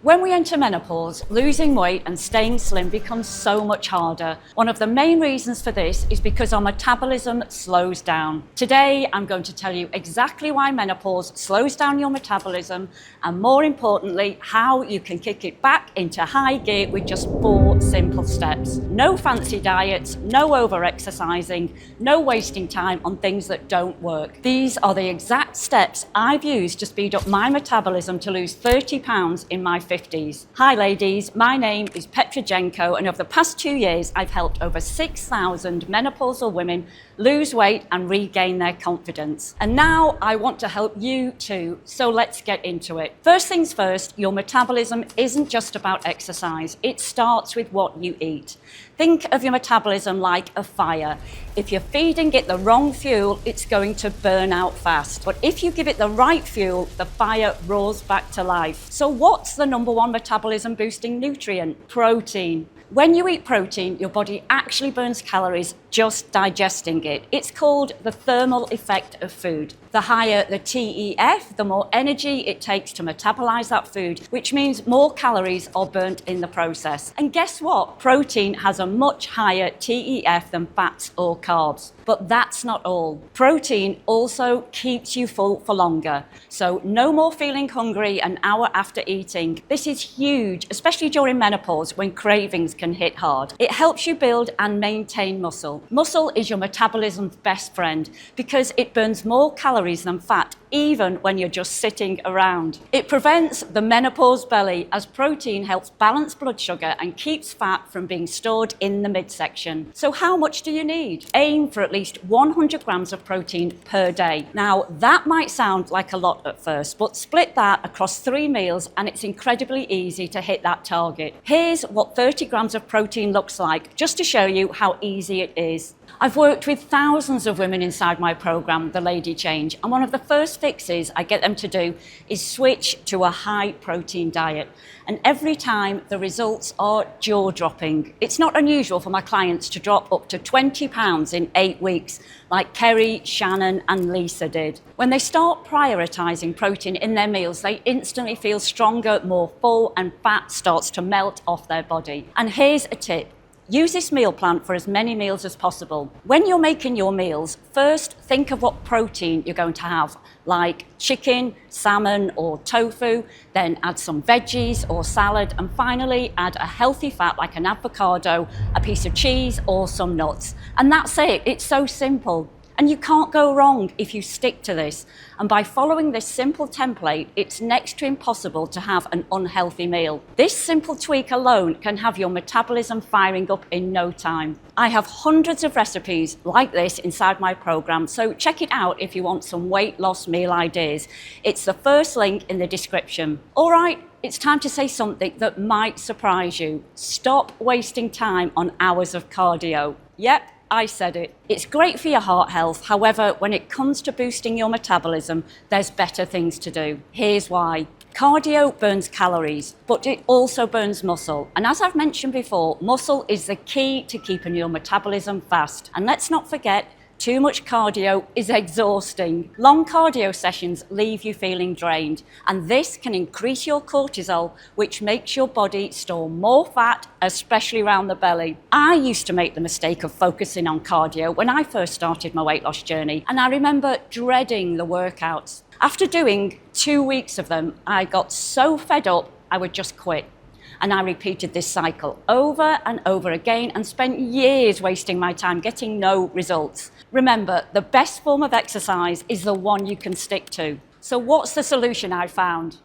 When we enter menopause, losing weight and staying slim becomes so much harder. One of the main reasons for this is because our metabolism slows down. Today, I'm going to tell you exactly why menopause slows down your metabolism and, more importantly, how you can kick it back into high gear with just 4 simple steps. No fancy diets, no over-exercising, no wasting time on things that don't work. These are the exact steps I've used to speed up my metabolism to lose 30 pounds in my 50s. Hi ladies, my name is Petra Jenko, and over the past 2 years I've helped over 6,000 menopausal women lose weight and regain their confidence. And now I want to help you too, so let's get into it. First things first, your metabolism isn't just about exercise, it starts with what you eat. Think of your metabolism like a fire. If you're feeding it the wrong fuel, it's going to burn out fast. But if you give it the right fuel, the fire roars back to life. So what's the number one metabolism boosting nutrient? Protein. When you eat protein, your body actually burns calories just digesting it. It's called the thermal effect of food. The higher the TEF, the more energy it takes to metabolize that food, which means more calories are burnt in the process. And guess what? Protein has a much higher TEF than fats or carbs. But that's not all. Protein also keeps you full for longer. So no more feeling hungry an hour after eating. This is huge, especially during menopause when cravings can hit hard. It helps you build and maintain muscle. Muscle is your metabolism's best friend because it burns more calories than fat, even when you're just sitting around. It prevents the menopause belly as protein helps balance blood sugar and keeps fat from being stored in the midsection. So how much do you need? Aim for at least 100 grams of protein per day. Now, that might sound like a lot at first, but split that across 3 meals and it's incredibly easy to hit that target. Here's what 30 grams of protein looks like, just to show you how easy it is. I've worked with thousands of women inside my program, The Lady Change, and one of the first fixes I get them to do is switch to a high protein diet. And every time the results are jaw-dropping. It's not unusual for my clients to drop up to 20 pounds in 8 weeks, like Kerry, Shannon and Lisa did. When they start prioritizing protein in their meals, they instantly feel stronger, more full, and fat starts to melt off their body. And here's a tip. Use this meal plan for as many meals as possible. When you're making your meals, first think of what protein you're going to have, like chicken, salmon or tofu, then add some veggies or salad, and finally add a healthy fat like an avocado, a piece of cheese or some nuts. And that's it, it's so simple. And you can't go wrong if you stick to this. And by following this simple template, it's next to impossible to have an unhealthy meal. This simple tweak alone can have your metabolism firing up in no time. I have hundreds of recipes like this inside my program, so check it out if you want some weight loss meal ideas. It's the first link in the description. All right, it's time to say something that might surprise you. Stop wasting time on hours of cardio. Yep, I said it. It's great for your heart health. However, when it comes to boosting your metabolism, there's better things to do. Here's why. Cardio burns calories, but it also burns muscle. And as I've mentioned before, muscle is the key to keeping your metabolism fast. And let's not forget, too much cardio is exhausting. Long cardio sessions leave you feeling drained, and this can increase your cortisol, which makes your body store more fat, especially around the belly. I used to make the mistake of focusing on cardio when I first started my weight loss journey, and I remember dreading the workouts. After doing 2 weeks of them, I got so fed up, I would just quit. And I repeated this cycle over and over again and spent years wasting my time getting no results. Remember, the best form of exercise is the one you can stick to. So what's the solution I found?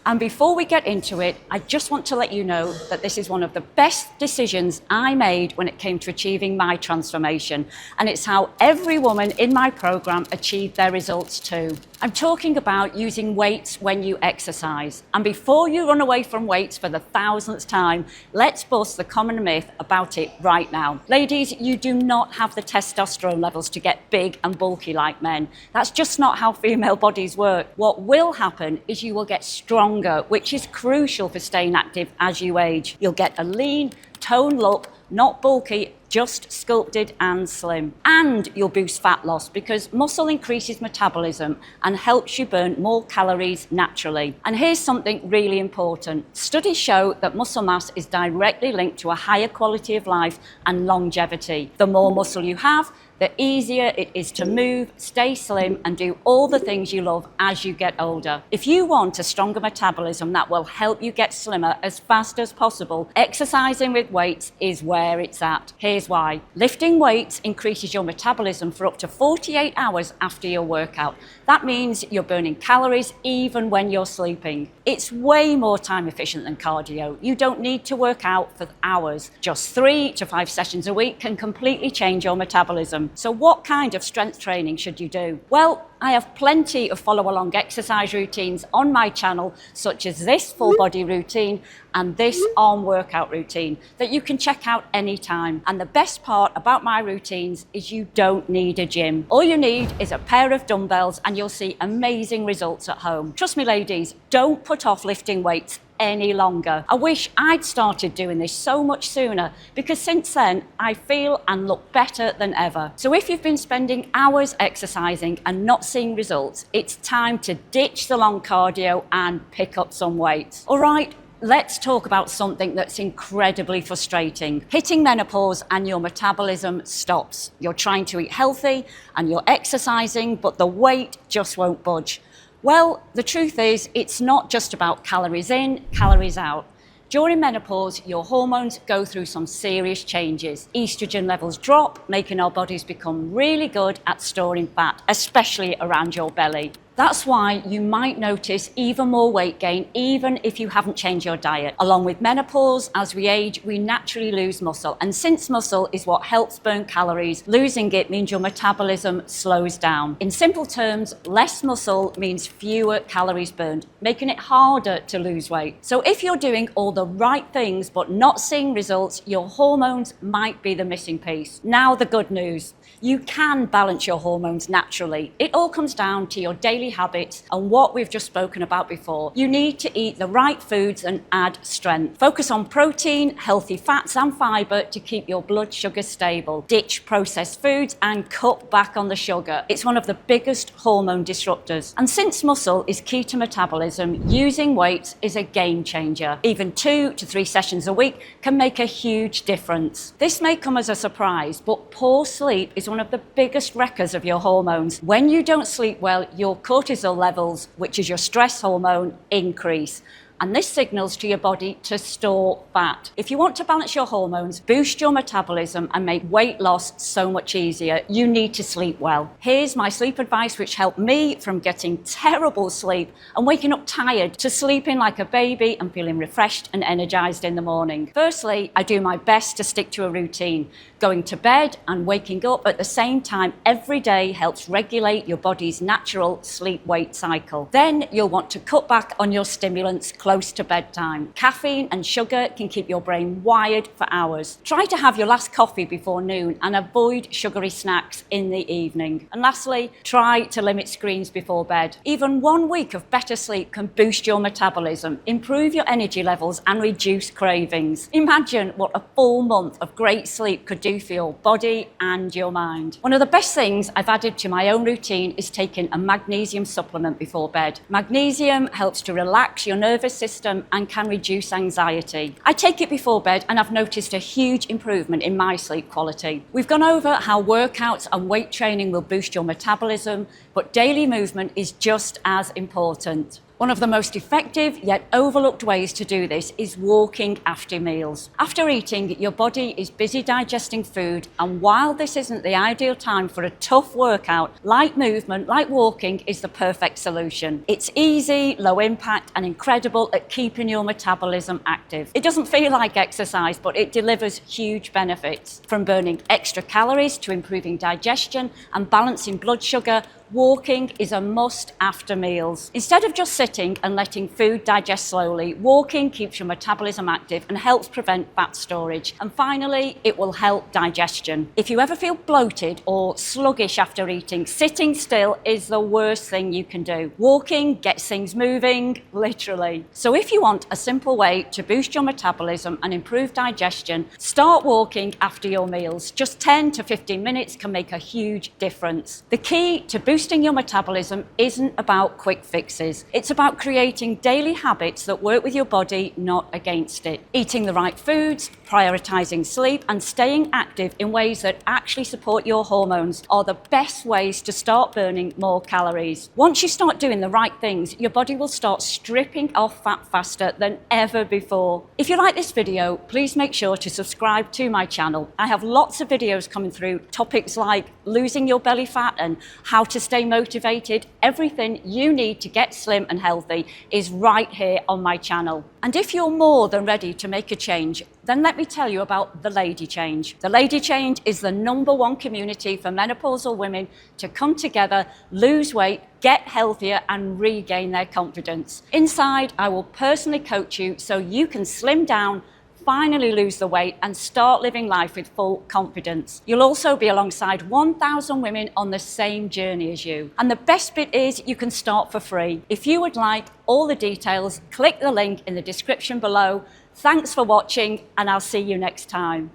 And before we get into it, I just want to let you know that this is one of the best decisions I made when it came to achieving my transformation. And it's how every woman in my program achieved their results too. I'm talking about using weights when you exercise. And before you run away from weights for the 1000th time, let's bust the common myth about it right now. Ladies, you do not have the testosterone levels to get big and bulky like men. That's just not how female bodies work. What will happen is you will get stronger, which is crucial for staying active as you age. You'll get a lean, toned look, not bulky, just sculpted and slim. And you'll boost fat loss because muscle increases metabolism and helps you burn more calories naturally. And here's something really important. Studies show that muscle mass is directly linked to a higher quality of life and longevity. The more muscle you have, the easier it is to move, stay slim, and do all the things you love as you get older. If you want a stronger metabolism that will help you get slimmer as fast as possible, exercising with weights is where it's at. Here's why. Lifting weights increases your metabolism for up to 48 hours after your workout. That means you're burning calories even when you're sleeping. It's way more time efficient than cardio. You don't need to work out for hours. Just 3 to 5 sessions a week can completely change your metabolism. So what kind of strength training should you do? Well, I have plenty of follow-along exercise routines on my channel, such as this full body routine and this arm workout routine that you can check out anytime. And the best part about my routines is you don't need a gym. All you need is a pair of dumbbells and you'll see amazing results at home. Trust me, ladies, don't put off lifting weights any longer. I wish I'd started doing this so much sooner because since then I feel and look better than ever. So if you've been spending hours exercising and not seeing results, it's time to ditch the long cardio and pick up some weights. All right, let's talk about something that's incredibly frustrating. Hitting menopause and your metabolism stops. You're trying to eat healthy and you're exercising, but the weight just won't budge. Well, the truth is, it's not just about calories in, calories out. During menopause, your hormones go through some serious changes. Estrogen levels drop, making our bodies become really good at storing fat, especially around your belly. That's why you might notice even more weight gain, even if you haven't changed your diet. Along with menopause, as we age, we naturally lose muscle. And since muscle is what helps burn calories, losing it means your metabolism slows down. In simple terms, less muscle means fewer calories burned, making it harder to lose weight. So if you're doing all the right things but not seeing results, your hormones might be the missing piece. Now the good news. You can balance your hormones naturally. It all comes down to your daily habits and what we've just spoken about before. You need to eat the right foods and add strength. Focus on protein, healthy fats and fiber to keep your blood sugar stable. Ditch processed foods and cut back on the sugar. It's one of the biggest hormone disruptors. And since muscle is key to metabolism, using weights is a game changer. Even 2 to 3 sessions a week can make a huge difference. This may come as a surprise, but poor sleep is one of the biggest wreckers of your hormones. When you don't sleep well, your cortisol levels, which is your stress hormone, increase. And this signals to your body to store fat. If you want to balance your hormones, boost your metabolism and make weight loss so much easier, you need to sleep well. Here's my sleep advice, which helped me from getting terrible sleep and waking up tired to sleeping like a baby and feeling refreshed and energized in the morning. Firstly, I do my best to stick to a routine. Going to bed and waking up at the same time every day helps regulate your body's natural sleep-wake cycle. Then you'll want to cut back on your stimulants close to bedtime. Caffeine and sugar can keep your brain wired for hours. Try to have your last coffee before noon and avoid sugary snacks in the evening. And lastly, try to limit screens before bed. Even 1 week of better sleep can boost your metabolism, improve your energy levels and reduce cravings. Imagine what a full month of great sleep could do for your body and your mind. One of the best things I've added to my own routine is taking a magnesium supplement before bed. Magnesium helps to relax your nervous system and can reduce anxiety. I take it before bed and I've noticed a huge improvement in my sleep quality. We've gone over how workouts and weight training will boost your metabolism, but daily movement is just as important. One of the most effective yet overlooked ways to do this is walking after meals. After eating, your body is busy digesting food, and while this isn't the ideal time for a tough workout, light movement like walking is the perfect solution. It's easy, low impact, and incredible at keeping your metabolism active. It doesn't feel like exercise, but it delivers huge benefits. From burning extra calories to improving digestion and balancing blood sugar, walking is a must after meals. Instead of just sitting and letting food digest slowly, walking keeps your metabolism active and helps prevent fat storage. And finally, it will help digestion. If you ever feel bloated or sluggish after eating, sitting still is the worst thing you can do. Walking gets things moving, literally. So if you want a simple way to boost your metabolism and improve digestion, start walking after your meals. Just 10 to 15 minutes can make a huge difference. The key to boosting your metabolism isn't about quick fixes. It's about creating daily habits that work with your body, not against it. Eating the right foods, prioritizing sleep, and staying active in ways that actually support your hormones are the best ways to start burning more calories. Once you start doing the right things, your body will start stripping off fat faster than ever before. If you like this video, please make sure to subscribe to my channel. I have lots of videos coming through, topics like losing your belly fat and how to stay motivated. Everything you need to get slim and healthy is right here on my channel. And if you're more than ready to make a change, then let me tell you about The Lady Change. The Lady Change is the #1 community for menopausal women to come together, lose weight, get healthier, and regain their confidence. Inside, I will personally coach you so you can slim down, finally lose the weight, and start living life with full confidence. You'll also be alongside 1,000 women on the same journey as you. And the best bit is you can start for free. If you would like all the details, click the link in the description below. Thanks for watching, and I'll see you next time.